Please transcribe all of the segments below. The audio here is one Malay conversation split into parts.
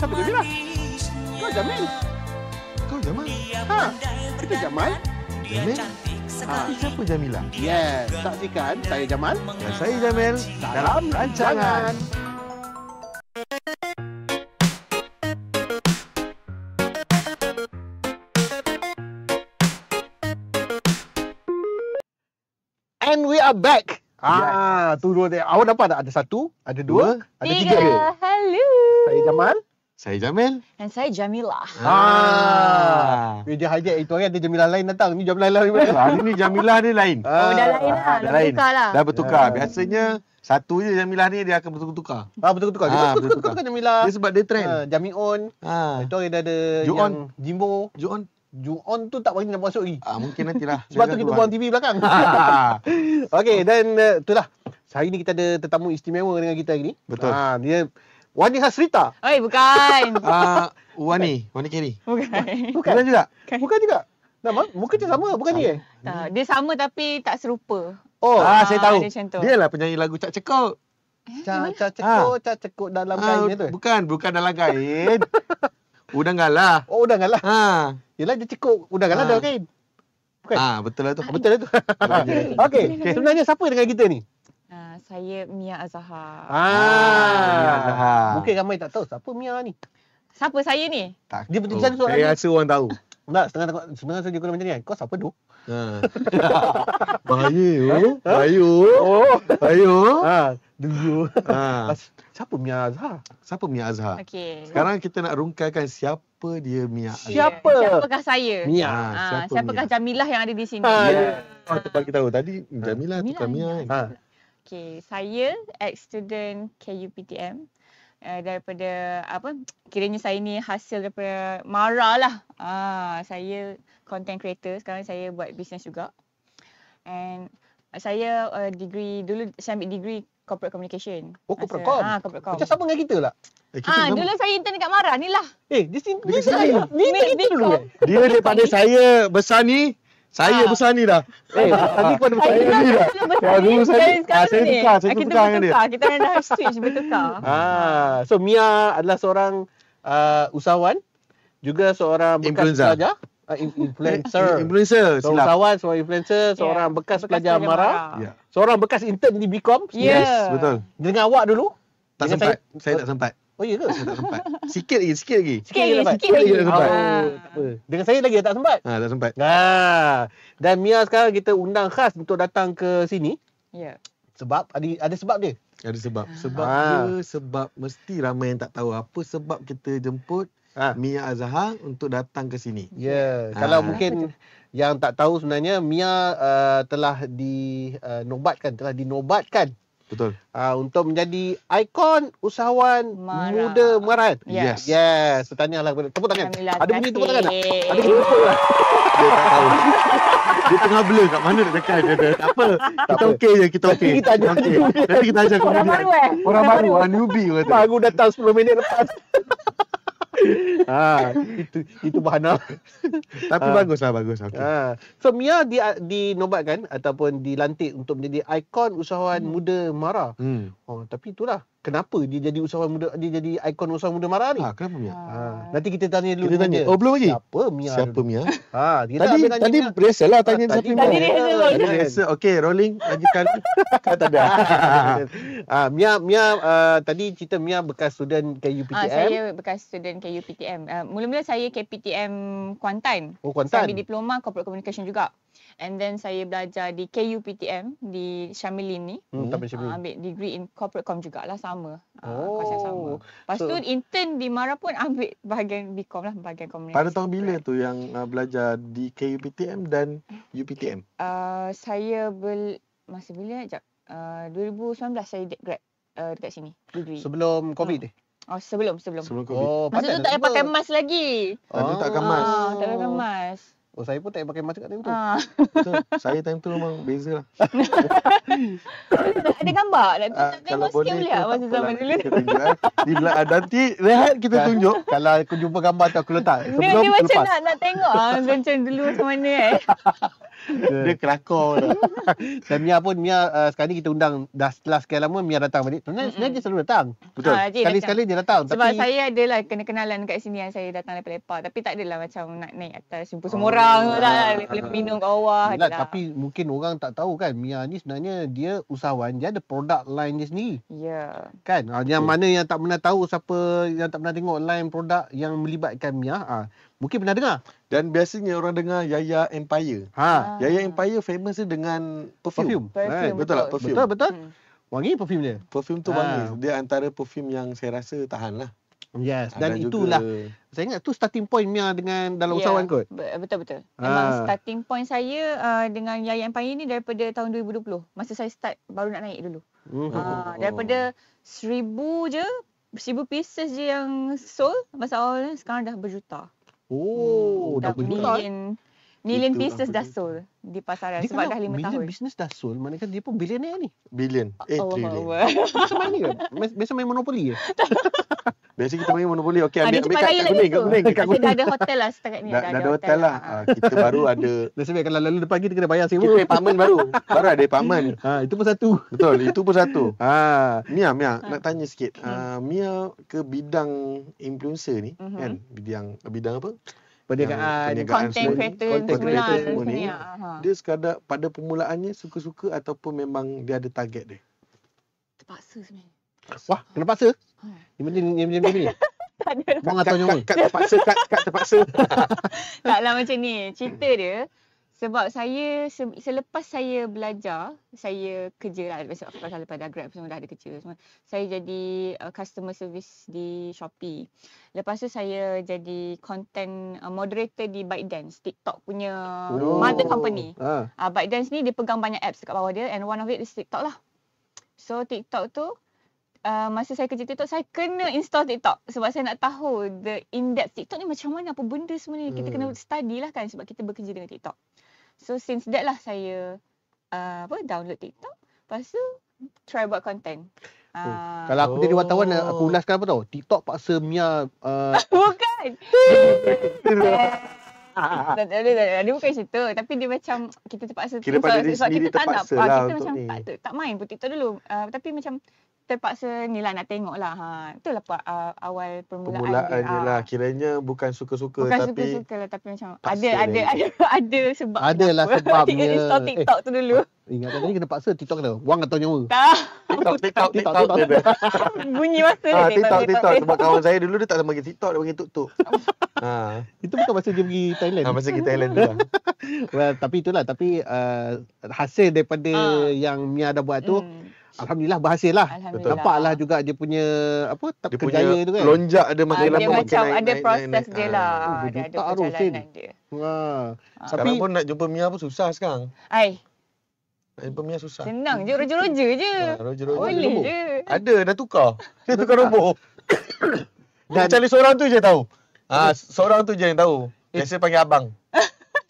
Siapa Jamila? Kau Jamil. Kau Jamal? Ha, kita Jamal. Jamil? Siapa Jamila? Yes, saksikan saya Jamal Dan saya Jamil dalam rancangan. And we are back. Tu dua dia. Awak dapat tak? Ada satu, ada dua, ada tiga. Hello. Saya Jamal. Saya Jamil. Dan saya Jamila. Dia hijack itu hari ada Jamilah lain datang. Ni Jamilah lain. Hari ni Jamilah ni lain. Oh, dah lain lah. Dah bertukar lah. Dah bertukar. Biasanya satu je Jamilah ni dia akan bertukar-tukar. Betul-betul. Dia tukar Jamilah. Dia sebab dia trend. Jamion. Itu hari dah ada Juon. yang Jimbo. Juon tu tak bagi nak masuk lagi. Mungkin nantilah. Sebab tu kita buang TV belakang. Okey, dan itulah. Hari ni kita ada tetamu istimewa dengan kita hari ni. Betul. Dia Wani Hasrita. Oi, bukan. Wani Keri. Bukan juga? Bukan juga. Nama muka dia sama, bukan ni? Tak, dia sama tapi tak serupa. Saya tahu. Dia macam tu. Dia lah penyanyi lagu Cak Cekok. Cak cekuk dalam kain tu. Bukan dalam kain. Udang galah. Udang galah. Yelah dia cekuk udang galah dalam kain. Bukan? Betul lah tu. Betul lah tu. Okey, sebenarnya siapa dengan kita ni? Saya Mia Azhar. Mia Azhar. Mungkin ramai tak tahu siapa Mia ni. Siapa saya ni? Dia betul macam soalan. Saya rasa orang tahu. Tak, setengah saja kau macam ni kan. Kau siapa tu? Bahaya. Dulu. Siapa Mia Azhar? Okey. Sekarang kita nak rungkaikan siapa dia Mia Azhar. Siapakah saya? Mia. Siapakah Jamilah yang ada di sini? Kita bagi tahu tadi Jamilah tukar Mia kan. Okey, saya ex-student KUPTM. Daripada kiranya saya ni hasil daripada MARA lah. Saya content creator, sekarang saya buat bisnes juga. And saya degree dulu, saya ambil degree corporate communication. Corporate com. Corporate com. Macam sama dengan kita lah. Dulu saya intern dekat MARA ni lah. Di sini. Ni dulu. Dia daripada saya besar ni. Saya besar ni dah. Tadi kau ada besar ni dah. Dulu saya tukar dengan dia. Kita dah switch bertukar. So Mia adalah seorang usahawan, juga seorang bekas pelajar. Influencer. Usahawan, seorang influencer, seorang bekas pelajar MARA. Seorang bekas intern di BCom. Yes, betul. Dengan awak dulu? Tak sempat. Saya tak sempat. Oh iya ke? Saya tak sempat. Sikit lagi. Sikit lagi. tak sempat. Dengan saya lagi tak sempat. Tak sempat. Dan Mia sekarang kita undang khas untuk datang ke sini. Ya. Sebab ada sebab dia. Ada sebab. Sebab mesti ramai yang tak tahu apa sebab kita jemput Mia Azhar untuk datang ke sini. Ya, kalau mungkin yang tak tahu sebenarnya Mia telah dinobatkan. Betul. Untuk menjadi ikon usahawan muda MARA. Yes. Tahniahlah. Tepuk tangan. Ada bunyi tepuk tangan tak? Ada bunyi tepuk lah. Dia tak tahu. Dia tengah blur kat mana nak cakap dia. Tak apa. Kita okey je. Kita ajar. Nanti kita ajar Orang baru Orang baru. Newbie kata. Baru datang 10 minit lepas. Itu bahana. Tapi baguslah. Okay. So Mia dinobatkan ataupun dilantik untuk menjadi ikon usahawan muda MARA. Tapi itulah kenapa dia jadi usahawan muda, dia jadi ikon usahawan muda MARA ni? Kenapa Mia? Nanti kita tanya dulu. Kita tanya. Belum lagi. Siapa Mia? Tadi biasalah tanya siapa Mia. Tadi biasa. Okey, rolling lanjutkan. Tak ada. Mia tadi cerita Mia bekas student KUPTM. Saya bekas student KUPTM. Mula-mula saya KPTM Kuantan. Kuantan. Saya ambil diploma corporate communication juga. And then saya belajar di KUPTM di Syamilin ni. Ambil degree in corporate com jugalah, sama. Kos yang sama. Lepas tu intern di MARA pun ambil bahagian BCom lah, bahagian komunikasi. Pada tahun bila tu yang belajar di KUPTM dan UPTM? Saya masa bila sekejap. 2019 saya grad dekat sini, degree. Sebelum COVID ni? Sebelum COVID. Masa tu tak payah pakai mask lagi. Tadi tak pakai mask. Tak pakai mask. Saya pun tak payah pakai mask kat time tu. Betul. Saya time tu memang beza lah. Ada gambar? Nak Kalau tengok sikit boleh tak masa zaman dulu? Nanti rehat kita tunjuk. Kalau aku jumpa gambar tu aku letak. Dia macam nak tengok macam dulu macam mana Dia kelakar lah. Dan Mia sekarang ni kita undang dah setelah sekian lama Mia datang balik. Sebenarnya dia selalu datang. Betul. Sekali-sekali dia datang. Sebab saya adalah kena-kenalan kat sini yang saya datang lepak-lepak. Tapi tak adalah macam nak naik atas jumpa semua orang. Lepas minum kat bawah. Tapi mungkin orang tak tahu kan. Mia ni sebenarnya dia usahawan. Dia ada produk line dia sendiri. Ya. Kan? Yang mana yang tak pernah tahu, siapa yang tak pernah tengok line produk yang melibatkan Mia. Mungkin pernah dengar. Dan biasanya orang dengar Yaya Empire. Yaya Empire famous dengan perfume. Betul tak? Perfume. Betul. Wangi perfume dia. Perfume tu wangi. Dia antara perfume yang saya rasa tahan lah. Yes. Dan itulah. Saya ingat tu starting point Mia dengan dalam usahawan kot. Betul. Memang starting point saya dengan Yaya Empire ni daripada tahun 2020. Masa saya start baru nak naik dulu. Daripada 1,000 pieces je yang sold masa awal ni, sekarang dah berjuta. Dah berjuta. Million pieces dah sold di pasaran sebab dah 5 tahun. Million business dah sold, maknanya dia pun billionaire ni. Billion. Trillion. Biasa main ni kan? Biasa main Monopoly ke? Biasa kita main Monopoly. Okey, ambil kat kuning. Dah ada hotel lah setakat ni. Dah ada hotel lah. Kita baru ada. Nasib kalau lalu depan kita kena bayar sewa. Kita apartment baru. Baru ada apartment. Itu pun satu. Betul, itu pun satu. Mia, nak tanya sikit. Mia ke bidang influencer ni kan? Bidang apa? Perniagaan, content creator semua ni. Dia sekadar pada permulaannya suka-suka ataupun memang dia ada target dia? Terpaksa sebenarnya. Wah, kena paksa? Dia macam ni? Tak ada. Buang atau nyawa? Kat terpaksa. Taklah macam ni. Cerita dia, sebab saya selepas saya belajar, saya kerja lah. Lepas dah Grab semua dah ada kerja semua. Saya jadi customer service di Shopee. Lepas tu saya jadi content moderator di ByteDance, TikTok punya mother company. ByteDance ni dia pegang banyak apps dekat bawah dia and one of it is TikTok lah. So TikTok tu, masa saya kerja TikTok, saya kena install TikTok sebab saya nak tahu the in-depth TikTok ni macam mana, apa benda semua ni. Kita kena study lah kan sebab kita bekerja dengan TikTok. So since that lah saya download TikTok. Lepas tu try buat content. Kalau aku jadi wartawan, aku ulaskan apa tau? TikTok paksa Mia bukan. Dia bukan situ, tapi dia macam kita terpaksa kira pada diri sendiri terpaksa lah kita untuk macam ni. tak main pun TikTok dulu. Tapi macam terpaksa ni lah nak tengok lah. Itulah awal permulaan dia lah. Kiranya bukan suka-suka bukan tapi suka-suka lah, tapi macam ada sebab. Adalah sebabnya. Install TikTok tu dulu. Ingat tadi kena paksa TikTok kena wang atau nyawa. TikTok. Bunyi masa TikTok. Sebab kawan saya dulu dia tak panggil TikTok, dia panggil tuk-tuk. Itu bukan masa dia pergi Thailand. Masa pergi Thailand tu lah. Well, tapi itulah. Tapi hasil daripada yang Mia dah buat tu, Alhamdulillah berhasil lah. Nampaklah juga dia punya dia kerjaya punya tu kan. lonjak ada makin lama dia makin macam naik. ada proses dia lah. Dia ada perjalanan dia. Sekarang pun nak jumpa Mia pun susah sekarang. Nak jumpa Mia susah. Senang je, roja-roja je. Boleh je. Ada, dah tukar. Dia tukar nombor. Dan cari seorang tu je tahu. Seorang tu je yang tahu. Biasa panggil abang.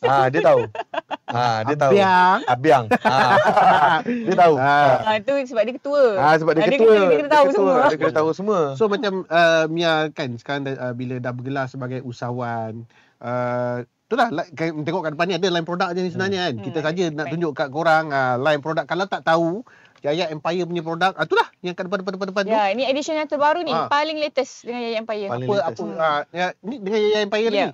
Dia tahu. Dia tahu. Abiang. Dia tahu. Itu sebab dia ketua. Sebab dia ketua. Dia kena tahu semua. Dia kena tahu semua. So macam Mia kan sekarang bila dah bergelar sebagai usahawan, itulah tengok kat depan ni ada line produk je ni sebenarnya kan. Kita saja nak tunjuk kat korang line produk. Kalau tak tahu Yaya Empire punya produk, itulah yang kat depan tu. Ya, ini edition yang terbaru ni, paling latest dengan Yaya Empire. Ni dengan Yaya Empire ni.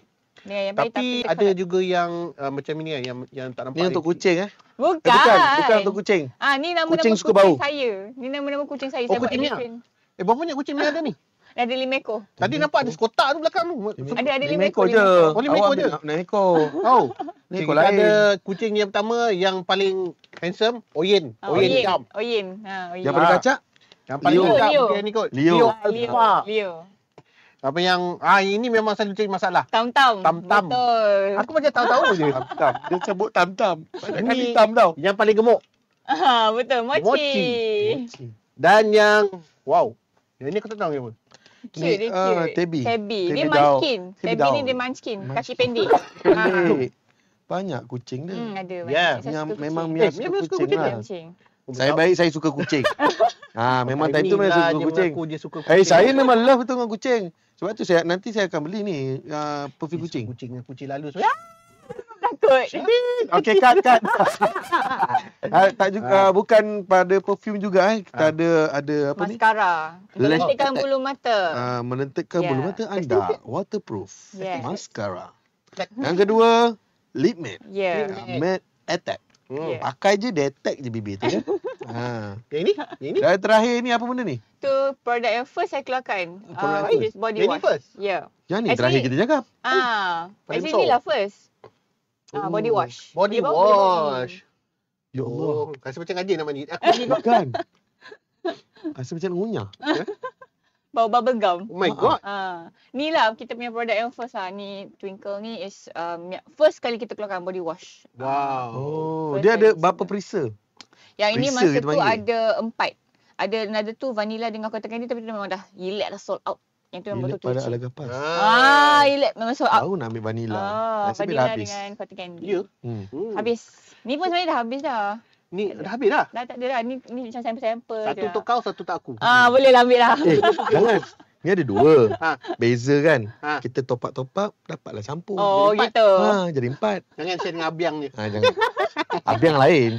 Tapi ada juga yang macam ini yang tak nampak. Ni untuk kucing Bukan untuk kucing. Ni nama-nama kucing suka bau. bau. Saya. Ni nama-nama kucing saya. Saya buat edition. Berapa banyak kucing Mia ada ni? Ada 5 ekor. Tadi nampak ada sekotak tu belakang tu. Ada 5 ekor je. 5 ekor je. 6 ekor. Ni ekor lain. Ada kucing yang pertama yang paling handsome, Oyen. Oyen. Yang paling kacak? Yang paling kacak Leo. Leo. Apa yang ini memang selalu cari masalah. Tam-tam. Betul. Aku macam tahu-tahu je. Tam-tam. Dia sebut tam-tam. Ini tam tau. Yang paling gemuk. Betul. Mochi. Dan yang yang ni aku tak tahu apa. Cute. Tabby. Dia munchkin. Tabby ni dia munchkin. Kaki pendek. Banyak kucing dia. Ada. Memang Mia suka kucing lah. Saya suka kucing. Memang time tu saya suka kucing. Saya memang love betul dengan kucing. Sebab tu nanti saya akan beli ni perfume kucing. Kucing lalu. takut. Okey, cut. Tak juga, bukan pada perfume juga Kita ada apa ni? Mascara. Menentikkan bulu mata. Menentikkan bulu mata anda. Waterproof. Yes. Mascara. Yang kedua, lip matte. Matte attack. Pakai je, detect je bibir tu. Yang ini? Dan terakhir ni apa benda ni? Tu produk yang first saya keluarkan. Which is body Yang wash. ni first? Yang ni terakhir kita cakap. Actually ni lah first. Body wash. Body wash. Ya Allah. Rasa macam ngaji nama ni. Aku ni Bukan. Rasa macam ngunyah. Bau bubble gum. Oh my god. Ni lah kita punya produk yang first lah. Ni Twinkle ni is first kali kita keluarkan body wash. Wow. Dia ada berapa perisa? Yang ini Perisa masa kita tu panggil. ada 4. Ada another tu vanilla dengan cotton candy tapi tu memang dah relax dah sold out. Yang tu memang Bila betul-betul pada cheap. ala gapas. Relax memang sold out. Tahu nak ambil vanilla. Nasib Vanilla dah habis. dengan cotton candy. Ya. Habis. Ni pun sebenarnya dah habis dah. Ni dah habis dah. Dah tak ada dah. Ni macam sampel-sampel je. Satu untuk kau, satu untuk aku. Boleh lah ambil dah. Jangan. Ni ada 2. Beza kan? Ha. Kita top up, dapatlah campur. Oh Jadi gitu. Jadi 4. Jangan share dengan Abiang ni. Jangan. Abiang lain.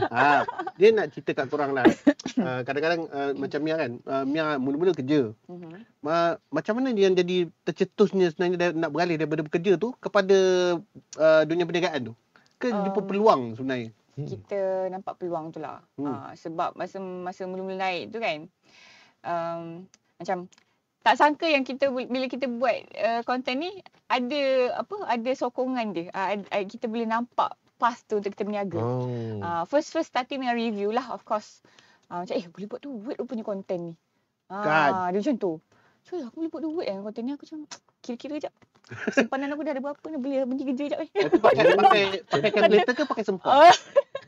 Dia nak cerita kat korang lah. Kadang-kadang macam Mia kan. Mia mula-mula kerja. Macam mana dia yang jadi tercetusnya sebenarnya nak beralih daripada bekerja tu kepada dunia perniagaan tu? Ke jumpa peluang sebenarnya? Kita nampak peluang tu lah. Sebab masa mula-mula naik tu kan. Macam tak sangka yang bila kita buat konten ni ada sokongan dia. Kita boleh nampak path tu untuk kita berniaga. First starting dengan review lah of course. Macam boleh buat duit rupanya konten ni. Dia macam tu. So aku boleh buat duit dengan konten ni. Aku macam kira-kira sekejap. Simpanan aku dah ada berapa ni, boleh berhenti kerja sekejap ni. Pakai calculator ke pakai sempat?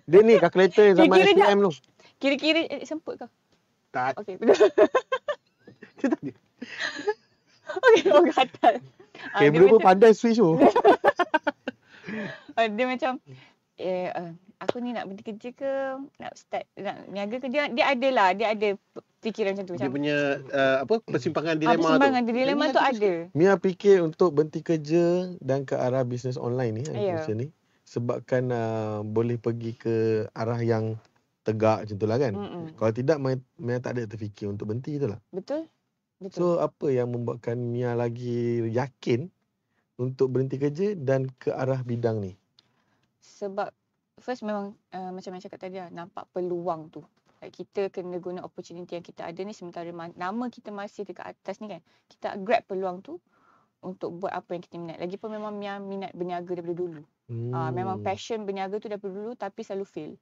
Dia ni kalkulator yang zaman Kira-kira SPM tu. Kira-kira semput kau? Tak. Okey, betul. Dia tak ada. Okey, gatal. Kamera pun pandai switch tu. Dia macam aku ni nak berhenti kerja ke nak start nak niaga ke, dia ada fikiran macam tu. Dia Macam punya persimpangan dilema tu. persimpangan dilema tu ada. Mia fikir untuk berhenti kerja dan ke arah bisnes online ni, macam ni. Sebabkan boleh pergi ke arah yang tegak macam tu lah kan. Kalau tidak, Mia tak ada terfikir untuk berhenti tu lah. Betul. So apa yang membuatkan Mia lagi yakin untuk berhenti kerja dan ke arah bidang ni? Sebab first memang macam yang cakap tadi lah, nampak peluang tu. Kita kena guna opportunity yang kita ada ni, sementara nama kita masih dekat atas ni kan. Kita grab peluang tu untuk buat apa yang kita minat. Lagipun memang Mia minat berniaga daripada dulu. Memang passion berniaga tu daripada dulu tapi selalu fail.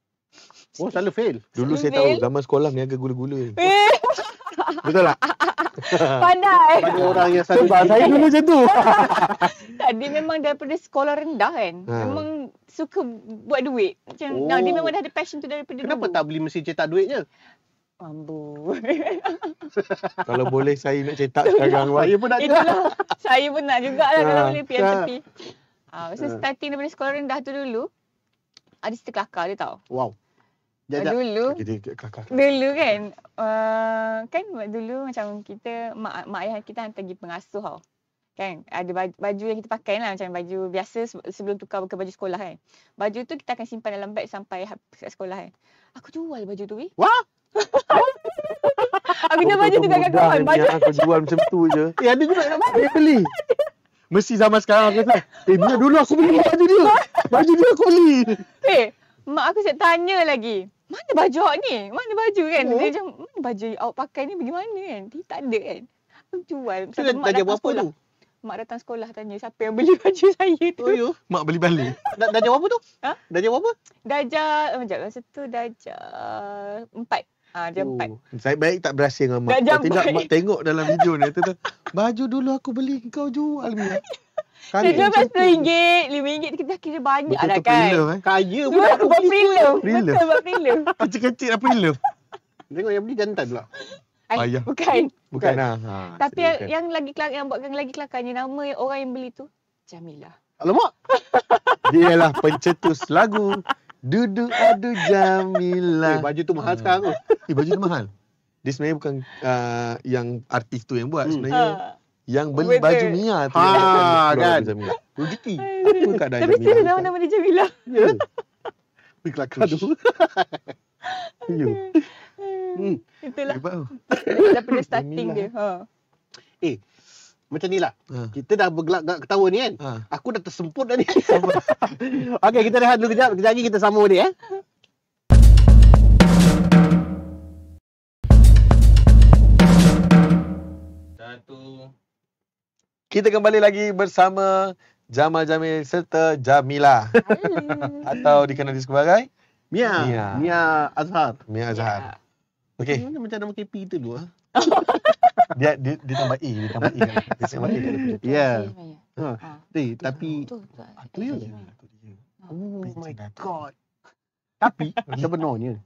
Oh, selalu fail. Dulu saya tahu zaman sekolah berniaga gula-gula. Betul tak? Pandai. Bagi orang yang selalu Sebab saya dulu macam tu. Dia memang daripada sekolah rendah kan. Memang suka buat duit. Macam dia memang dah ada passion tu daripada Kenapa dulu. tak beli mesin cetak duitnya? Mambu. Kalau boleh saya nak cetak sekarang. Saya pun nak Itulah. Saya pun nak jugalah kalau boleh PMTP. So starting daripada sekolah rendah tu dulu, ada cerita kelakar dia tau. Wow. Dulu kan dulu macam kita mak ayah kita hantar pergi pengasuh tau. Kan ada baju yang kita pakai lah, macam baju biasa sebelum tukar ke baju sekolah kan. Baju tu kita akan simpan dalam beg sampai kat sekolah kan. Aku jual baju tu Wah. Aku jual baju tu kat kawan. Baju aku jual macam tu je. Ada juga nak Dia beli. Mesti zaman sekarang aku kata, Mia dulu aku beli baju dia. Baju dia aku beli. Mak aku siap tanya lagi. Mana baju awak ni? Mana baju kan? Dia macam, mana baju awak pakai ni bagaimana kan? Dia tak ada kan? Aku jual. So, dah jawab apa tu? Mak datang sekolah tanya siapa yang beli baju saya tu. Oh, ya? Mak beli balik. Dah jawab apa tu? Dah jawab apa? Darjah, masa tu darjah 4. Dia 4. Saya baik tak berasa dengan mak. Kalau tidak, mak tengok dalam video ni. Baju dulu aku beli, kau jual Mia. Dia jual RM10, RM5 kita kira banyak dah kan. Kaya pun Betul, aku buat beli prelim. Prelim. Betul, buat prelim. Kecil-kecil dah prelim. Tengok yang beli jantan pula. Payah. Bukan lah. Tapi yang lagi kelakar, yang buatkan lagi kelakarnya, nama orang yang beli tu Jamilah. Alamak. Dia lah pencetus lagu Duduk Adu Jamilah. Baju tu mahal sekarang tu. Baju tu mahal. Dia sebenarnya bukan yang artis tu yang buat. Sebenarnya yang beli baju Mia tu. Kan. Begitu. Apa keadaan Tapi Jamila? serius nama dia Jamila. Ya. Wih, kelakar tu. Ya. Itulah. Hebat tu. Daripada starting dia. Macam ni lah. Kita dah bergelak ketawa ni kan. Aku dah tersemput dah ni. Okey, kita rehat dulu kejap. Kejap lagi kita sambung ni Kita kembali lagi bersama Jamal Jamil serta Jamila. Atau dikenali sebagai Mia Azhar. Mia Azhar. Okey. Macam nama KP tu dulu. Dia tambah A, dia tambah A. Dia tambah A. Ya. Tapi Itu ya. oh my god. Tapi sebenarnya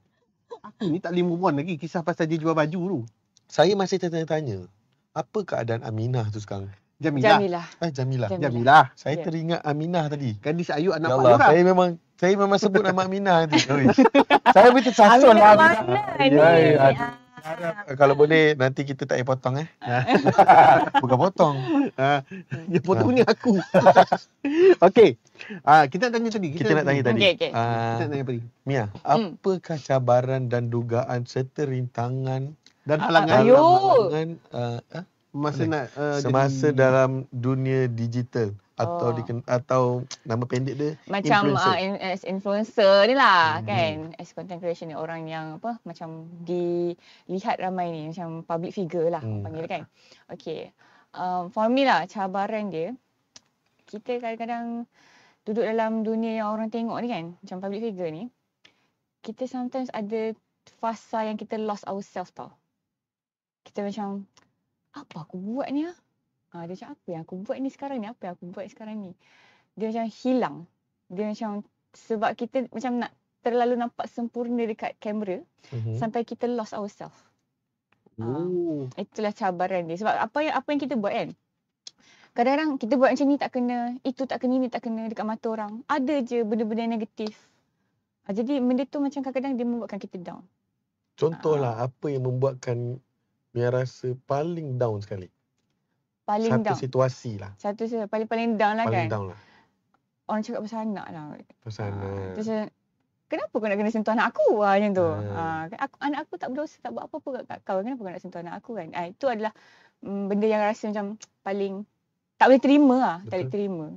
aku ni tak boleh move on lagi kisah pasal dia jual baju tu. Saya masih tanya-tanya. Apa keadaan Aminah tu sekarang? Jamila. Jamila. Saya teringat Aminah tadi. Gadis ayu anak Ya Pak Allah, Lurah. saya memang sebut nama Aminah tu. Saya betul tersasul lah. Kalau boleh nanti kita tak payah potong Bukan potong. Dia potong ni aku. Okey. Kita nak tanya tadi. Kita nak tanya tadi. Okay. Kita nak tanya tadi. Mia, apakah cabaran dan dugaan serta rintangan Dan halangan semasa dalam dunia digital atau nama pendek dia macam influencer ni lah kan, as content creation ni, orang yang macam dilihat ramai ni, macam public figure lah panggil kan. Okay, for me lah cabaran dia, kita kadang-kadang duduk dalam dunia yang orang tengok ni kan, macam public figure ni, kita sometimes ada fasa yang kita lost ourselves tau. Kita macam, apa aku buat ni dia macam, apa yang aku buat ni sekarang ni? Apa yang aku buat sekarang ni? Dia macam hilang. Dia macam, sebab kita macam nak terlalu nampak sempurna dekat kamera, sampai kita lost ourselves. Itulah cabaran dia. Sebab apa yang kita buat kan, kadang-kadang kita buat macam ni tak kena, itu tak kena, ini tak kena dekat mata orang. Ada je benda-benda negatif. Jadi benda tu macam kadang-kadang dia membuatkan kita down. Contohlah apa yang membuatkan Mia rasa paling down sekali. Paling down. Satu situasi lah. Paling down lah paling kan. Down lah. Orang cakap pasal anak lah. Pasal anak. Terus kenapa kau nak kena sentuh anak aku macam tu. Anak aku tak berdosa, tak buat apa-apa kat kau. Kenapa kau nak sentuh anak aku kan. Itu adalah benda yang rasa macam paling tak boleh terima lah. Tak boleh terima.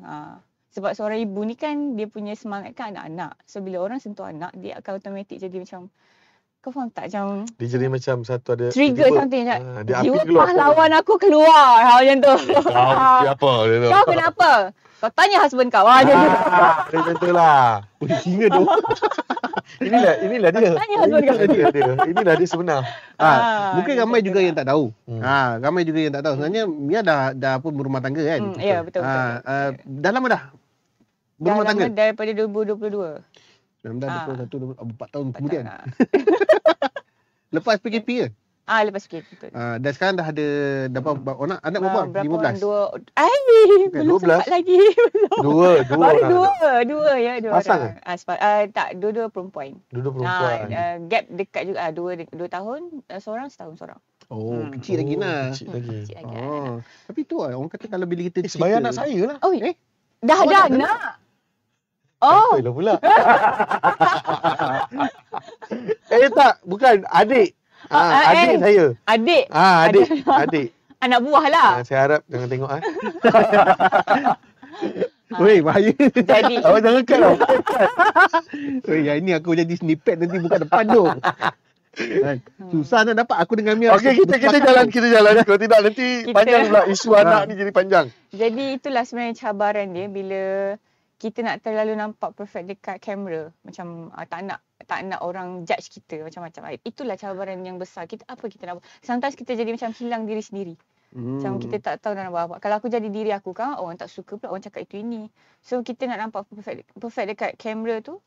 Sebab seorang ibu ni kan dia punya semangat kan anak-anak. So bila orang sentuh anak, dia akan automatik jadi macam, kau faham tak, macam dia jadi macam satu ada trigger something macam, dia api keluar. Pahlawan aku keluar macam tu. Apa dia tu? Kau kenapa? Kau tanya husband kau macam tu. Macam tu lah. Singa tu. Inilah dia. Tanya husband kau. Inilah dia sebenar. Mungkin ramai juga yang tak tahu. Ramai juga yang tak tahu. Sebenarnya Mia dah pun berumah tangga kan? Ya, betul. Dah lama dah berumah tangga? Daripada 2022. Dah 4 tahun kemudian. Lepas PKP ke? Lepas PKP betul. Dan sekarang dah ada anak berapa? 15. 12 lagi. Dua. Dua pasang orang. Tak, dua perempuan. Dua perempuan. Gap dekat juga, 2 tahun, setahun seorang. Kecil lagi lah. Kecil lagi. Tapi tu lah, orang kata kalau bila kita cerita. Sebayar anak saya lah. Dah ada anak. Betul pula. Tak, bukan. Adik. Adik saya. Adik. Anak buah lah. Saya harap jangan tengok. Weh, bahaya. Jadi. Awak jangan cut tau. Weh, yang ini aku jadi snippet nanti bukan depan tu. Susah nak dapat aku dengan Mia. Okey, kita jalan. Kalau tidak nanti panjang pula isu anak ni jadi panjang. Jadi itulah sebenarnya cabaran dia bila kita nak terlalu nampak perfect dekat kamera. Macam tak nak orang judge kita macam-macam. Itulah cabaran yang besar. Apa kita nak buat? Sometimes kita jadi macam hilang diri sendiri. Macam kita tak tahu nak buat apa. Kalau aku jadi diri aku kan, orang tak suka pula, orang cakap itu ini. So kita nak nampak perfect dekat kamera tu.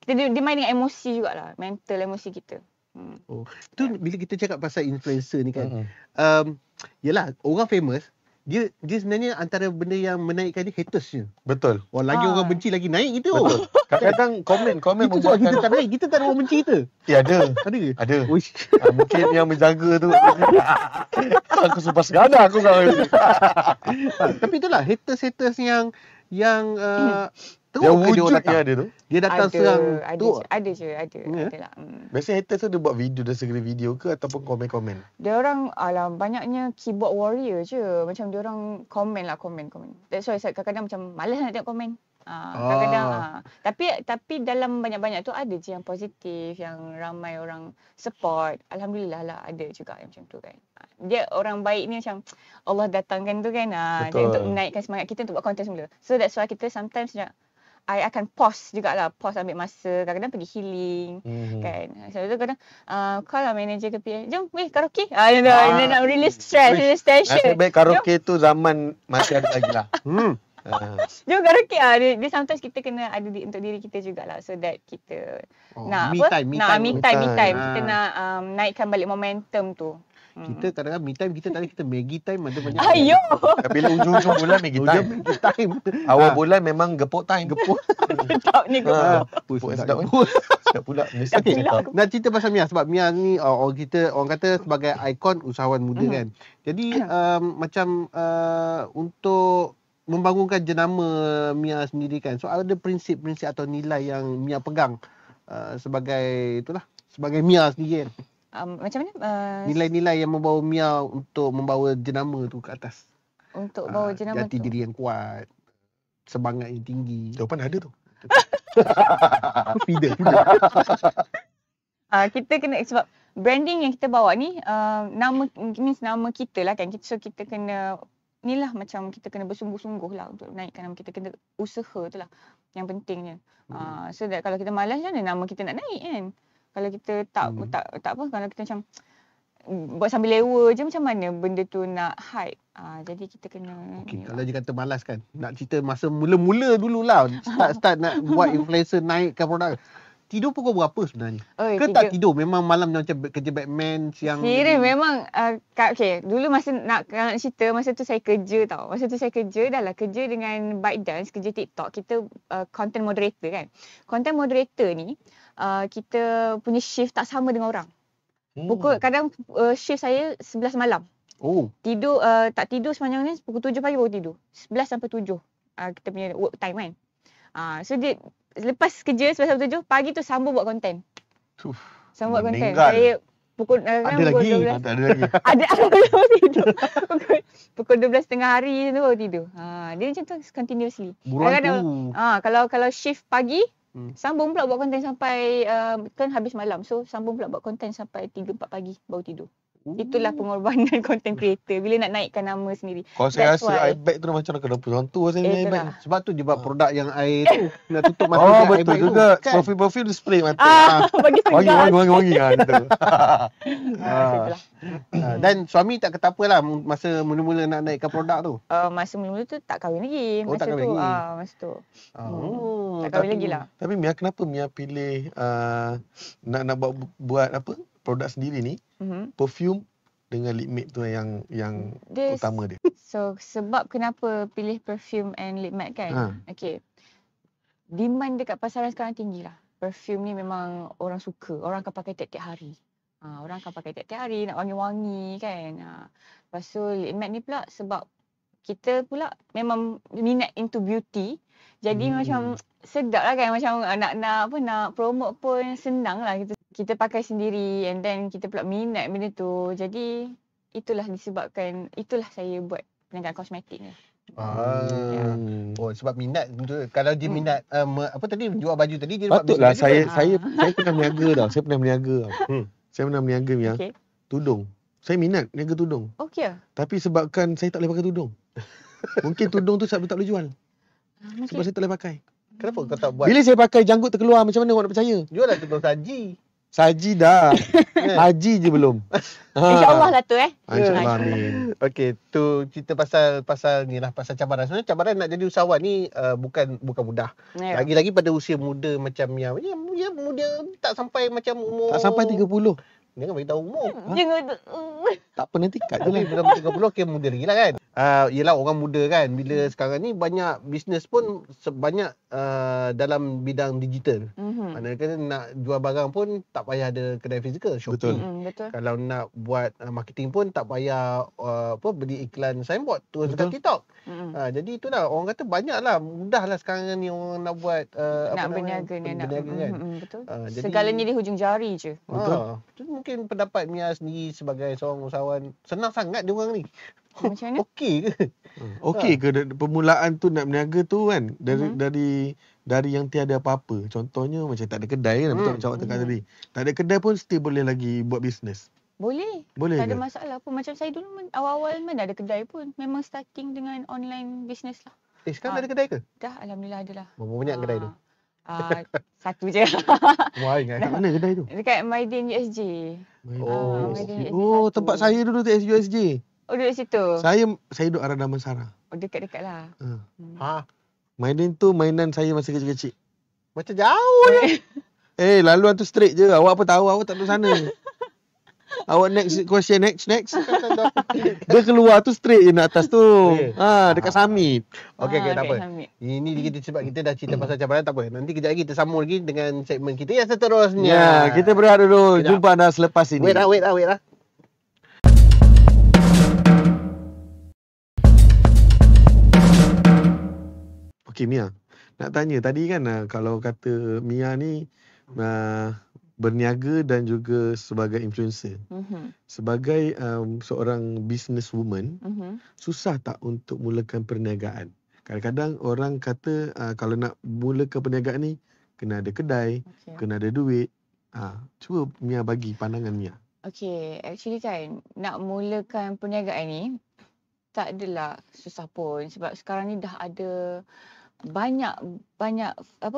Dia main dengan emosi jugalah. Mental emosi kita. Itu bila kita cakap pasal influencer ni kan. Yelah, orang famous dia sebenarnya antara benda yang menaikkan dia haters je. Betul. Lagi orang benci lagi naik gitu. Betul. Kadang-kadang komen itu sebab kita tak naik, kita tak ada orang benci kita. Ya ada. Ada ke? Ada. Mungkin yang menjaga tu. Aku sumpah segala aku kau. Tapi itulah haters yang yang wujudnya ada tu. Dia datang serang tu. Ada lah. Biasanya haters tu dia buat video, dah segera video ke ataupun komen-komen? Dia orang banyaknya keyboard warrior je. Macam dia orang komen. That's why kadang-kadang macam malas nak tengok komen. Kadang-kadang tapi dalam banyak-banyak tu ada je yang positif, yang ramai orang support. Alhamdulillah lah ada juga yang macam tu kan. Dia orang baik ni macam Allah datangkan tu kan. Untuk menaikkan semangat kita untuk buat konten semula. So that's why kita sometimes I akan pause jugalah. Pause ambil masa. Kadang-kadang pergi healing. Kan. So tu kadang call lah manager ke PA. Jom karaoke. Dia nak release stress, release tension. Nasib baik karaoke tu zaman masih ada lagi lah. Jom karaoke. Dia sometimes kita kena ada untuk diri kita jugalah. So that kita nak me time. Kita nak naikkan balik momentum tu. Kita kadang-kadang me time, kita tak ada, kita Maggie time ada banyak. Ayo. Bila ujung-ujung bulan Maggie time. Awal bulan memang gepuk time. Sedap ni gepuk. Sedap pula. Okay, nak cerita pasal Mia sebab Mia ni orang kata sebagai ikon usahawan muda kan. Jadi macam untuk membangunkan jenama Mia sendiri kan. So ada prinsip-prinsip atau nilai yang Mia pegang sebagai Mia sendiri kan. Macam mana? Nilai-nilai yang membawa Mia untuk membawa jenama tu ke atas. Untuk bawa jenama jati diri yang kuat, semangat yang tinggi. Jawapan ada tu. Feeder. Kita kena, sebab branding yang kita bawa ni nama kita lah kan. So kita kena ni lah, macam kita kena bersungguh-sungguh lah untuk naikkan nama kita. Kena usaha tu lah yang pentingnya. So that kalau kita malas macam mana nama kita nak naik kan. Kalau kita tak apa, kalau kita macam buat sambil lewa je, macam mana benda tu nak hype. Jadi kita kena kalau dia kata malas kan, nak cerita masa mula-mula dululah start nak buat influencer naikkan produk. Tidur pukul berapa sebenarnya? Tak tidur? Memang malam macam kerja Batman siang? Serius memang dulu masa nak cerita, masa tu saya kerja tau. Masa tu saya kerja dengan ByteDance, kerja TikTok. Kita content moderator kan. Content moderator ni kita punya shift tak sama dengan orang. Kadang shift saya 11 malam. Tidur tak tidur sepanjang ni pukul 7 pagi baru tidur. 11 sampai 7 kita punya work time kan. So dia lepas kerja 11 sampai 7 pagi tu sambung buat konten. Sambung buat konten. Saya pukul ada lagi. Ada baru tidur. Pukul 12 tengah hari tu baru tidur. Dia macam tu continuously. Kalau shift pagi sambung pula buat konten sampai kan habis malam. So sambung pula buat konten sampai 3-4 pagi baru tidur. Itulah pengorbanan content creator bila nak naikkan nama sendiri. Kalau saya rasa iBag tu macam nak kena orang tua saya punya iBag. Sebab tu dia buat produk yang air tu nak tutup mata. Betul juga. Kan? Profil display mata. Wangi gitu. Dan suami tak kata apalah masa mula-mula nak naikkan produk tu. Masa mula-mula tu tak kahwin lagi. Tak kahwin lagi. Masa tu. Tak kahwin lagi lah. Tapi Mia, kenapa Mia pilih nak buat apa? Produk sendiri ni, perfume dengan lip matte tu yang utama dia. So sebab kenapa pilih perfume and lip matte kan? Okay. Demand dekat pasaran sekarang tinggi lah. Perfume ni memang orang suka. Orang akan pakai tiap-tiap hari. Orang akan pakai tiap-tiap hari, nak wangi-wangi kan. Lepas tu lip matte ni pula sebab kita pula memang minat into beauty. Jadi macam sedap lah kan. Macam nak promote pun senang lah. Kita pakai sendiri and then kita pula minat benda tu. Jadi itulah disebabkan, itulah saya buat perniagaan kosmetik ni. Sebab minat. Kalau dia minat apa tadi, jual baju tadi dia buat patutlah saya pernah berniaga tau. Saya pernah berniaga Mia. Tudung. Saya minat niaga tudung. Okey. Tapi sebabkan saya tak boleh pakai tudung. Mungkin tudung tu sebab tak boleh jual. Sebab saya tak boleh pakai. Kenapa kau tak buat? Bila saya pakai janggut terkeluar, macam mana orang nak percaya? Jual lah tudung saji. Saji dah. Haji je belum. InsyaAllah lah tu InsyaAllah, amin. Okey, tu cerita pasal ni lah, pasal cabaran. Sebenarnya cabaran nak jadi usahawan ni bukan mudah. Lagi-lagi pada usia muda macam Mia. Dia muda tak sampai macam umur. Tak sampai 30. Jangan beritahu umur. Jangan. Tak apa, nanti kat je lah. Dalam 30 okey muda lagi lah kan. yelah orang muda kan, bila sekarang ni banyak bisnes pun banyak dalam bidang digital. Maknanya kan nak jual barang pun tak payah ada kedai fizikal, shopping. Betul. Kalau nak buat marketing pun tak payah beli iklan signboard terus dekat TikTok. Jadi itulah orang kata banyaklah, mudahlah sekarang ni orang nak buat nak berniaga ni, kan. Betul. Jadi, segalanya di hujung jari je. Betul. Itu mungkin pendapat Mia sendiri sebagai seorang usahawan. Senang sangat dia orang ni. Macam mana? Okey ke? Okey ke permulaan tu nak berniaga tu kan, dari yang tiada apa-apa. Contohnya macam tak ada kedai kan, betul macam awak cakap tadi. Tak ada kedai pun still boleh lagi buat bisnes. Boleh. Tak ada masalah pun. Macam saya dulu awal-awal mana ada kedai pun. Memang starting dengan online business lah. Sekarang ada kedai ke? Dah, alhamdulillah ada lah. Berapa banyak kedai tu? Satu je. Wah, ingat. Kat mana kedai tu? Dekat Maidin USJ. Tempat saya dulu tu USJ. Oh, duduk situ? Saya duduk arah Damansara. Oh, dekat-dekat lah. Maidin tu mainan saya masa kecil-kecil. Macam jauh ni. Laluan tu straight je. Awak apa tahu, awak tak duduk sana. Awak next question, next. Dia keluar tu straight je nak atas tu. Dekat Summit. Okey, tak apa. Ini kita sebab kita dah cerita pasal cabaran, tak apa. Nanti kejap lagi kita sambung lagi dengan segmen kita yang seterusnya. Ya, kita berehat dulu. Jumpa anda selepas ini. Wait lah. Okey Mia, nak tanya tadi kan kalau kata Mia ni berniaga dan juga sebagai influencer. Sebagai seorang businesswoman, susah tak untuk mulakan perniagaan? Kadang-kadang orang kata kalau nak mulakan perniagaan ni kena ada kedai, kena ada duit. Cuba Mia bagi pandangan Mia. Okay, actually kan nak mulakan perniagaan ni tak adalah susah pun sebab sekarang ni dah ada banyak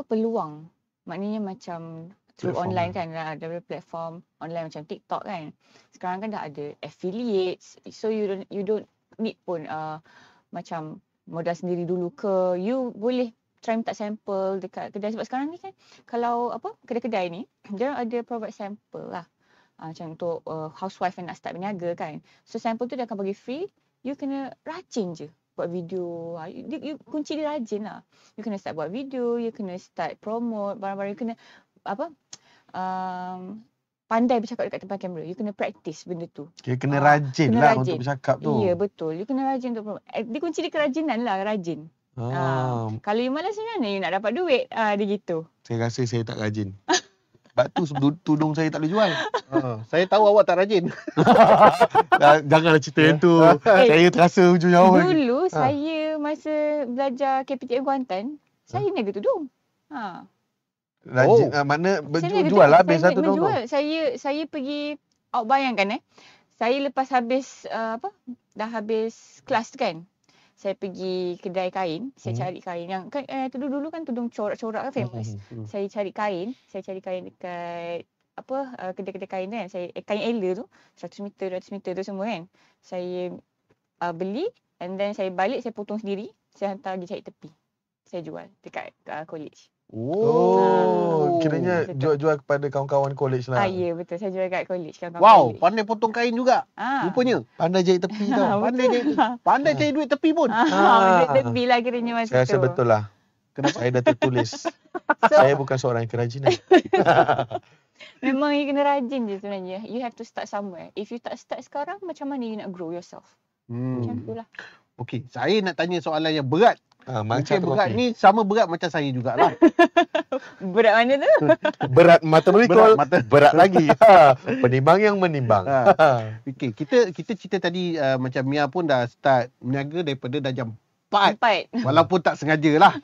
peluang. Maknanya macam through online kan, ada platform online macam TikTok kan. Sekarang kan dah ada affiliates, so you don't need pun macam modal sendiri dulu ke. You boleh try minta sampel dekat kedai sebab sekarang ni kan kalau kedai-kedai ni dia ada provide sampel lah. Macam untuk housewife yang nak start berniaga kan. So sampel tu dia akan bagi free. You kena rajin je buat video. Kunci dia rajin lah. You kena start buat video, you kena start promote barang-barang, you kena pandai bercakap dekat depan kamera. You kena practice benda tu. Kena rajin lah untuk bercakap tu. Ya, betul. You kena rajin untuk promote. Dia kunci dia kerajinan lah, rajin. Kalau you malas macam mana you nak dapat duit? Dia gitu. Saya rasa saya tak rajin. Sebab tu tudung saya tak boleh jual. Saya tahu awak tak rajin. Janganlah cerita yang tu. Saya terasa hujung nyawa. Dulu saya masa belajar KPTM Kuantan, saya niaga tudung. Rajin mana jual lah biasa tudung tu. Saya pergi, awak bayangkan saya lepas habis dah habis kelas tu kan. Saya pergi kedai kain, saya cari kain yang kan dulu kan tudung corak-corak kan famous. Saya cari kain dekat kedai-kedai kain kan. Saya kain Ella tu 100 meter, 200 meter tu semua kan. Saya beli and then saya balik, saya potong sendiri, saya hantar pergi cari tepi. Saya jual dekat college. Kiranya jual kepada kawan-kawan college lah. Ya, betul. Saya jual kat college. Wow, pandai potong kain juga. Rupanya. Pandai jahit tepi tau. Pandai cari duit tepi pun. Duit tepi lah kiranya masa tu. Saya rasa betul lah. Kenapa? Saya dah tertulis. Saya bukan seorang yang kerajinan. Memang you kena rajin je sebenarnya. You have to start somewhere. If you tak start sekarang, macam mana you nak grow yourself? Macam tu lah. Okey, saya nak tanya soalan yang berat. Mungkin berat ni sama berat macam saya jugalah. Berat mana tu? Berat mata berikul, berat lagi. Penimbang yang menimbang. Okey, kita cerita tadi macam Mia pun dah start berniaga daripada dah jam 4. Walaupun tak sengaja lah.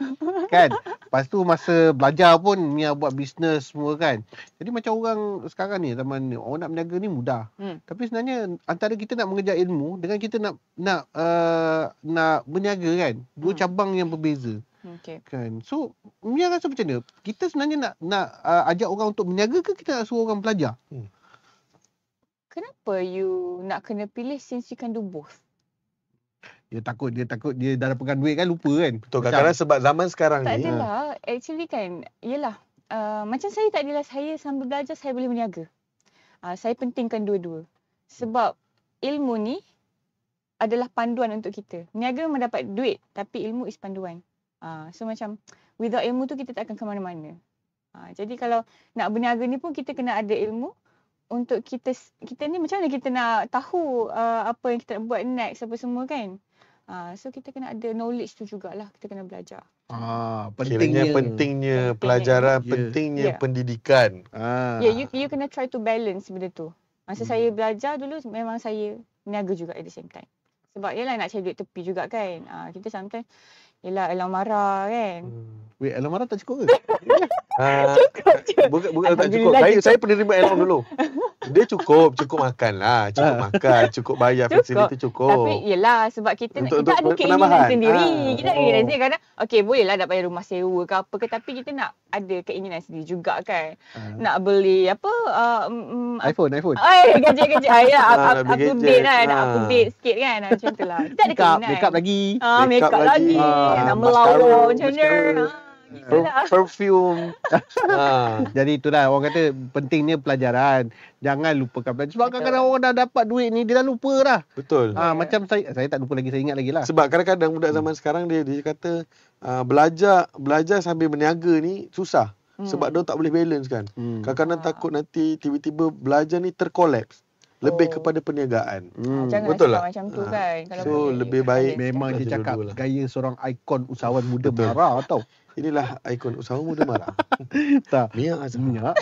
Kan? Lepas tu masa belajar pun Mia buat bisnes semua kan. Jadi macam orang sekarang ni, zaman ni, orang nak berniaga ni mudah. Tapi sebenarnya antara kita nak mengejar ilmu dengan kita nak berniaga kan. Dua cabang yang berbeza. Kan? So Mia rasa macam mana? Kita sebenarnya nak ajak orang untuk berniaga ke kita nak suruh orang belajar? Kenapa you nak kena pilih since you can do both? Dia takut dia dah pegang duit kan, lupa kan. Betul, kadang-kadang sebab zaman sekarang tak ni. Tak adalah. Actually kan, yelah. Macam saya tak adalah saya sambil belajar saya boleh berniaga. Saya pentingkan dua-dua. Sebab ilmu ni adalah panduan untuk kita. Berniaga memang dapat duit, tapi ilmu is panduan. So macam without ilmu tu kita tak akan ke mana-mana. Jadi kalau nak berniaga ni pun kita kena ada ilmu untuk kita ni macam mana kita nak tahu apa yang kita nak buat next apa semua kan. So kita kena ada knowledge tu jugalah, kita kena belajar. Pentingnya pelajaran, pentingnya pendidikan. You kena try to balance benda tu. Masa saya belajar dulu memang saya berniaga juga at the same time. Sebab yelah nak cari duit tepi juga kan. Kita sometimes yelah Elang marah kan. Wait, Elang marah tak cukup ke? Bukan tak cukup. Saya penerima Elang dulu. Dia cukup makan lah. Cukup makan, cukup bayar fasiliti cukup. Tapi yelah sebab kita ada keinginan sendiri. Kita ada keinginan sendiri kadang okay boleh lah nak bayar rumah sewa ke apa ke, tapi kita nak ada keinginan sendiri juga kan. Nak beli apa iPhone. Gaji update lah. Nak update sikit kan. Macam tu lah. Kita ada keinginan. Makeup lagi. Makeup lagi. Nak melawar macam mana. Perfume. Jadi itulah orang kata pentingnya pelajaran. Jangan lupakan pelajaran. Sebab kadang-kadang orang dah dapat duit ni dia dah lupa dah. Betul. Macam saya tak lupa lagi, saya ingat lagi lah. Sebab kadang-kadang budak zaman sekarang dia kata belajar sambil berniaga ni susah. Sebab dia tak boleh balance kan. Kadang-kadang takut nanti tiba-tiba belajar ni terkolaps. Lebih kepada perniagaan. Jangan betul lah macam tu kan. Kalau so lebih baik memang dia cakap gaya seorang ikon usahawan muda marah tau. Inilah ikon usahawan muda marah. Tak. Mia Azhar.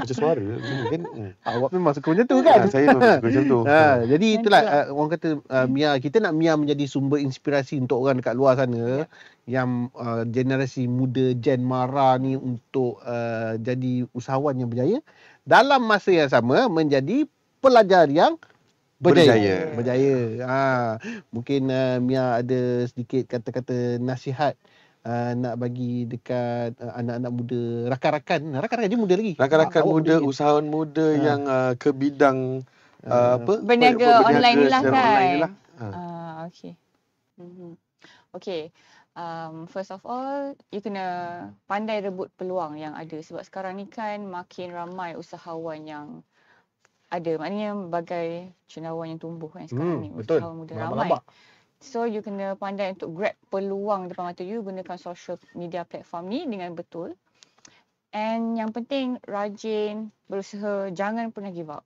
Macam suara kan. Awak memang suka macam tu kan. Saya memang suka macam tu. Jadi itulah orang kata Mia, kita nak Mia menjadi sumber inspirasi untuk orang dekat luar sana yang generasi muda Gen Mara ni untuk jadi usahawan yang berjaya, dalam masa yang sama menjadi pelajar yang berjaya. Mungkin Mia ada sedikit kata-kata nasihat nak bagi dekat anak-anak muda, rakan-rakan je muda lagi. Rakan-rakan muda, usahawan muda yang ke bidang berniaga online lah kan. Okay. First of all, you kena pandai rebut peluang yang ada. Sebab sekarang ni kan makin ramai usahawan yang ada. Maknanya bagai cendawan yang tumbuh kan sekarang ni. Betul. Usahawan muda ramai. So you kena pandai untuk grab peluang depan mata you. Gunakan social media platform ni dengan betul. And yang penting rajin, berusaha, jangan pernah give up.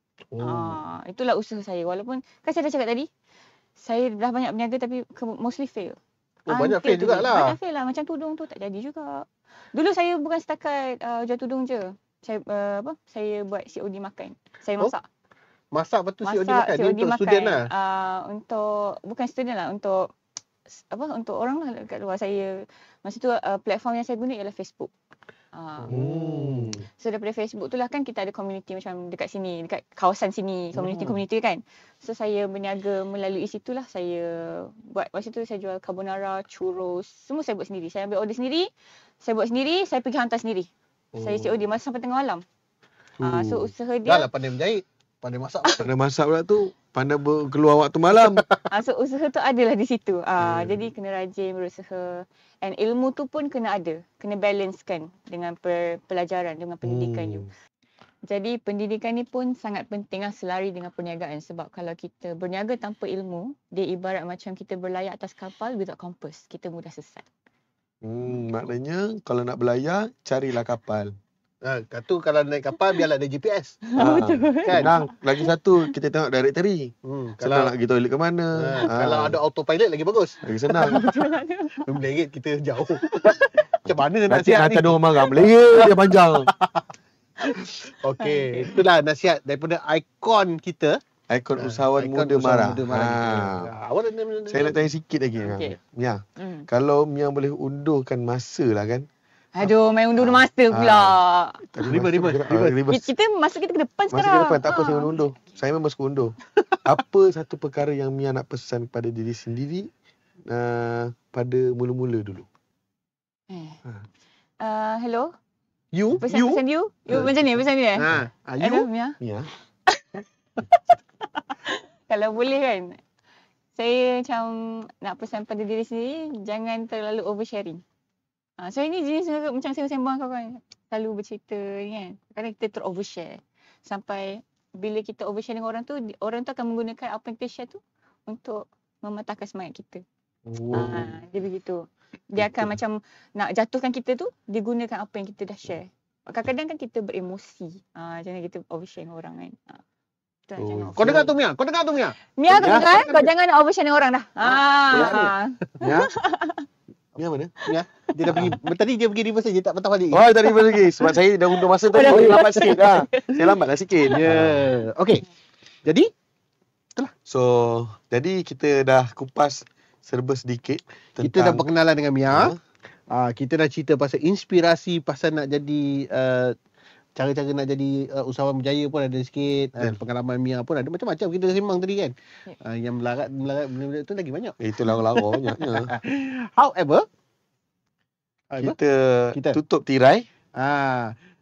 Itulah usaha saya. Walaupun kan saya dah cakap tadi, saya dah banyak berniaga tapi mostly fail. Banyak fail jugalah. Banyak fail lah. Macam tudung tu tak jadi juga. Dulu saya bukan setakat jual tudung je. Saya buat COD makan. Saya masak. Masak betul COD makan. Ni untuk student lah. Bukan student lah, untuk orang lah kat luar. Saya masa tu platform yang saya guna ialah Facebook. So daripada Facebook tu lah kan kita ada community macam dekat sini, dekat kawasan sini, community kan. So saya berniaga melalui situ lah. Saya buat, masa tu saya jual carbonara, churros, semua saya buat sendiri. Saya ambil order sendiri, saya buat sendiri, saya pergi hantar sendiri. Saya COD masa sampai tengah malam. So usaha dia dah lah pandai menjahit, pandai masak. Pandai masak pula tu, pandai keluar waktu malam. So usaha tu adalah di situ. Jadi kena rajin berusaha. And ilmu tu pun kena ada. Kena balancekan dengan pelajaran, dengan pendidikan you. Jadi pendidikan ni pun sangat penting lah, selari dengan perniagaan. Sebab kalau kita berniaga tanpa ilmu, dia ibarat macam kita berlayar atas kapal without compass. Kita mudah sesat. Maknanya kalau nak berlayar, carilah kapal. Kata kalau naik kapal biarlah ada GPS. Betul. Kan? Lagi satu, kita tengok directory. Kalau nak pergi toilet ke mana. Kalau ada autopilot lagi bagus. Lagi senang. Melengit kita jauh. Macam mana nasihat ni? Nanti ada orang marah. Melengit dia panjang. Okey, itulah nasihat daripada ikon kita. Ikon usahawan muda marah. Saya nak tanya sikit lagi. Mia, kalau Mia boleh undurkan masa lah kan. Aduh, main undur masa pula. Riba. Kita masa kita ke depan sekarang. Masa ke depan, tak apa saya undur. Saya memang suka undur. Apa satu perkara yang Mia nak pesan kepada diri sendiri pada mula-mula dulu? Hello? You? Pesan you? You macam ni, pesan ni You? Mia? Mia? Kalau boleh kan, saya macam nak pesan pada diri sendiri, jangan terlalu oversharing. So ini jenis macam saya sembang kawan, selalu bercerita ni kan. Kadang kita ter-overshare. Sampai bila kita overshare dengan orang tu akan menggunakan apa yang kita share tu untuk mematahkan semangat kita. Dia begitu. Dia akan macam nak jatuhkan kita tu, dia gunakan apa yang kita dah share. Kadang-kadang kan kita beremosi. Macam mana kita overshare dengan orang kan. Kau dengar tu Mia? Mia kau dengar? Kau jangan nak overshare dengan orang dah. Mia mana? Mia. Dia dah pergi. Tadi dia pergi reverse je, tak patah balik. Oh, tadi reverse lagi. Sebab saya dah undur masa tadi. Lambat sikit. Saya lambatlah sikit. Okey. Jadi? So, jadi kita dah kupas serba sedikit tentang... Kita dah perkenalan dengan Mia. Kita dah cerita pasal inspirasi, pasal nak jadi... cara-cara nak jadi usahawan berjaya pun ada sikit. Pengalaman Mia pun ada macam-macam. Kita sembang tadi kan. Yang melarat benda-benda tu lagi banyak. Itu lara-lara banyaknya. However, kita tutup tirai.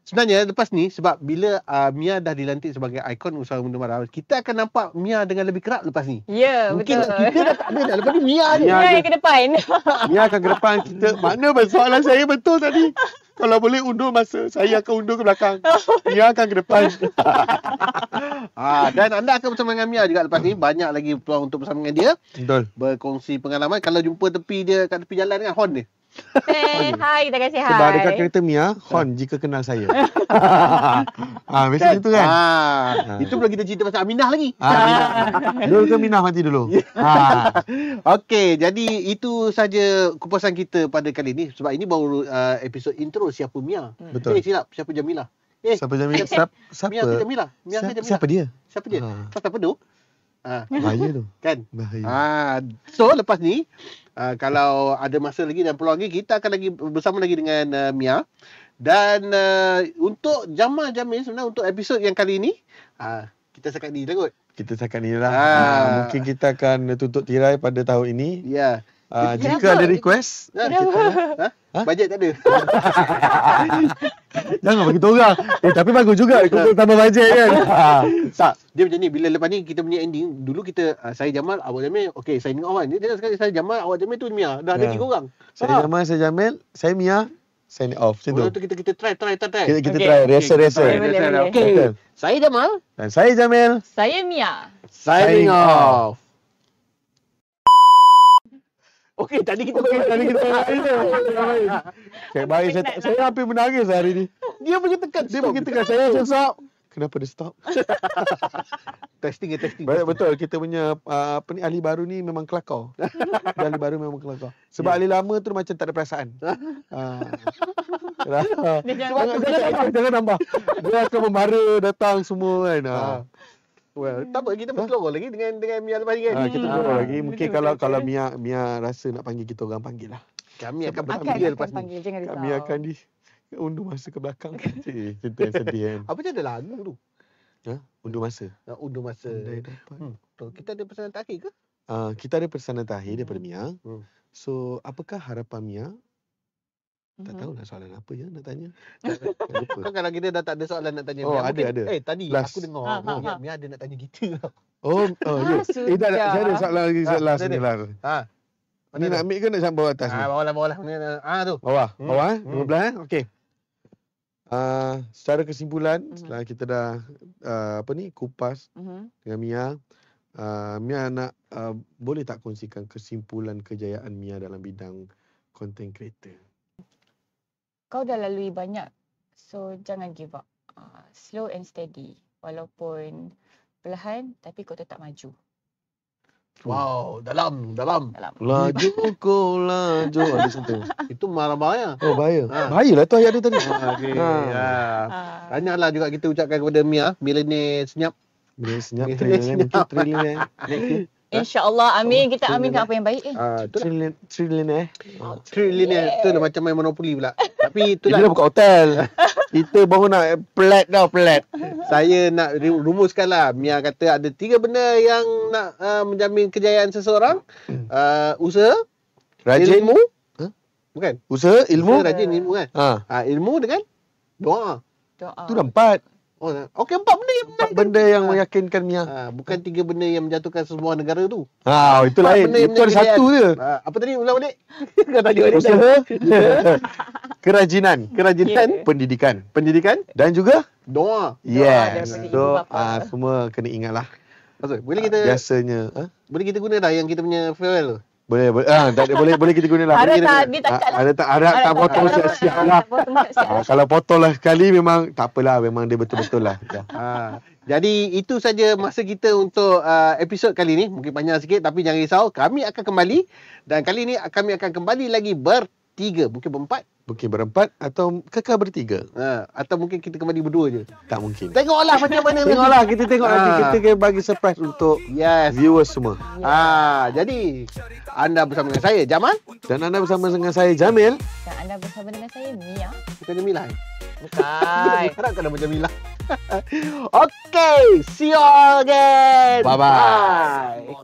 Sebenarnya lepas ni, sebab bila Mia dah dilantik sebagai ikon usaha muda mara, kita akan nampak Mia dengan lebih kerap lepas ni. Ya, mungkin betul. Kita dah tak ada dah. Lepas ni Mia je. Mia yang ke depan. Mia akan ke depan. Kita, mana soalan saya betul tadi? Kalau boleh undur masa, saya akan undur ke belakang. Mia akan ke depan. Dan anda akan bersama dengan Mia juga lepas ni. Banyak lagi peluang untuk bersama dengan dia. Betul. Berkongsi pengalaman. Kalau jumpa tepi dia kat tepi jalan kan, horn dia. Hai, kita kasi hai. Sebab dekat kereta Mia, horn jika kenal saya. Biasa itu kan? Itu belum kita cerita pasal Aminah lagi. Dulu ke Minah mati dulu. Okey, jadi itu saja kupasan kita pada kali ni. Sebab ini baru episod intro Siapa Mia. Betul. Silap, Siapa Jamilah. Siapa Jamilah? Siapa? Mia ke Jamilah? Siapa dia? Siapa dia? Pasal penuh. Bahaya tu. Kan? Bahaya. So lepas ni kalau ada masa lagi dan peluang lagi, kita akan lagi bersama lagi dengan Mia. Dan untuk Jamal Jamil sebenarnya untuk episod yang kali ni kita setakat ni lah kot. Kita setakat ni lah. Mungkin kita akan tutup tirai pada tahun ini. Ya. Jika ada request, bajet tak ada. Jangan bagi tahu orang. Tapi bagus juga untuk tambah bajet kan. Tak, dia macam ni, bila lepas ni kita punya ending, dulu kita saya Jamal, awak Jamil, okey signing off kan. Dia sekali saya Jamal, awak Jamil tu Mia. Dah ada 3 orang. Saya Jamal, saya Jamil, saya Mia, sign off. Macam tu. Kita try. Kita try, rehearsal. Okey. Saya Jamal dan saya Jamil. Saya Mia. Signing off. Okey, tadi kita main. Saya baik, saya hampir menangis hari ni. Dia pergi tekan. Saya stop. Kenapa dia stop? Testing. Betul, kita punya ahli baru ni memang kelakar. Ahli baru memang kelakar. Sebab ahli lama tu macam tak ada perasaan. Jangan nambah. Dia akan memara datang semua kan. Well, tak apa, kita berkeluar lagi dengan Mia lepas ni kan. Kita berkeluar lagi. Mungkin kalau Mia rasa nak panggil kita orang, panggil lah. Kami akan panggil lepas ni. Kami akan undur masa ke belakang. Cerita yang sedih kan. Apa je ada lagu tu? Undur masa. Undur masa. Kita ada pesanan terakhir ke? Kita ada pesanan terakhir daripada Mia. So, apakah harapan Mia? Tak tahulah soalan apa ya nak tanya. Kan kalau kita dah tak ada soalan nak tanya. Ada. Tadi last. Aku dengar Mia ada nak tanya kita. Ya. Saya ada soalan lagi last ni lah. Ni nak ambil ke nak sampai bawah atas ni? Bawah lah. Tu. Bawah 15 okey. Secara kesimpulan setelah kita dah kupas dengan Mia, Mia nak boleh tak kongsikan kesimpulan kejayaan Mia dalam bidang content creator? Kau dah lalui banyak, so jangan give up. Slow and steady. Walaupun perlahan, tapi kau tetap maju. Wow, dalam. Laju kau laju. Ada sentuh. Itu marah-marah. Oh, bahaya. Bahayalah tu ayat dia tadi. Okey. Banyaklah juga kita ucapkan kepada Mia, milenial senyap. Triliun. InsyaAllah, amin. Kita aminkan apa yang baik. Triliun. Triliun. Itu dah macam main Monopoly pula. Tapi itulah. Kita dah buka hotel. Kita baru nak plat. Saya nak rumuskan lah. Mia kata ada 3 benda yang nak menjamin kejayaan seseorang. Usaha. Rajin. Ilmu. Bukan. Usaha, ilmu. Usaha, rajin, ilmu kan. Ilmu dengan doa. Itu dah 4. Okey, 4 benda yang 4 benda yang meyakinkan Mia. Bukan 3 benda yang menjatuhkan semua negara tu. Itu lain. Itu ada satu je. Apa tadi? Ulang balik. Kau tadi usaha, kerajinan, pendidikan dan juga doa. Yes. So semua kena ingatlah. Maksud, boleh kita biasanya boleh kita guna dah yang kita punya farewell tu. Boleh kita guna lah. Harap tak dia tak cut lah. Harap tak potong siap-siap lah. Kalau potong lah sekali memang tak apalah, memang dia betul-betul lah. Jadi itu saja masa kita untuk episod kali ni. Mungkin panjang sikit tapi jangan risau, kami akan kembali dan kali ni kami akan kembali lagi bertiga, mungkin berempat. Mungkin berempat atau kekal bertiga. Atau mungkin kita kembali berdua je. Tak mungkin. Tengoklah macam mana. Tengoklah, kita tengok nanti. Kita akan bagi surprise untuk viewers semua. Jadi anda bersama dengan saya Jamal dan anda bersama dengan saya Jamil dan anda bersama dengan saya Mia. Bukannya Mila. Bukan. Harap kena macam Mila. Okay, see you all again. Bye-bye.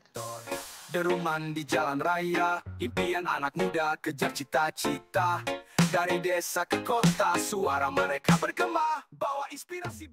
Deruman di jalan raya, impian anak muda kejar cita-cita. Dari desa ke kota, suara mereka bergema, bawa inspirasi.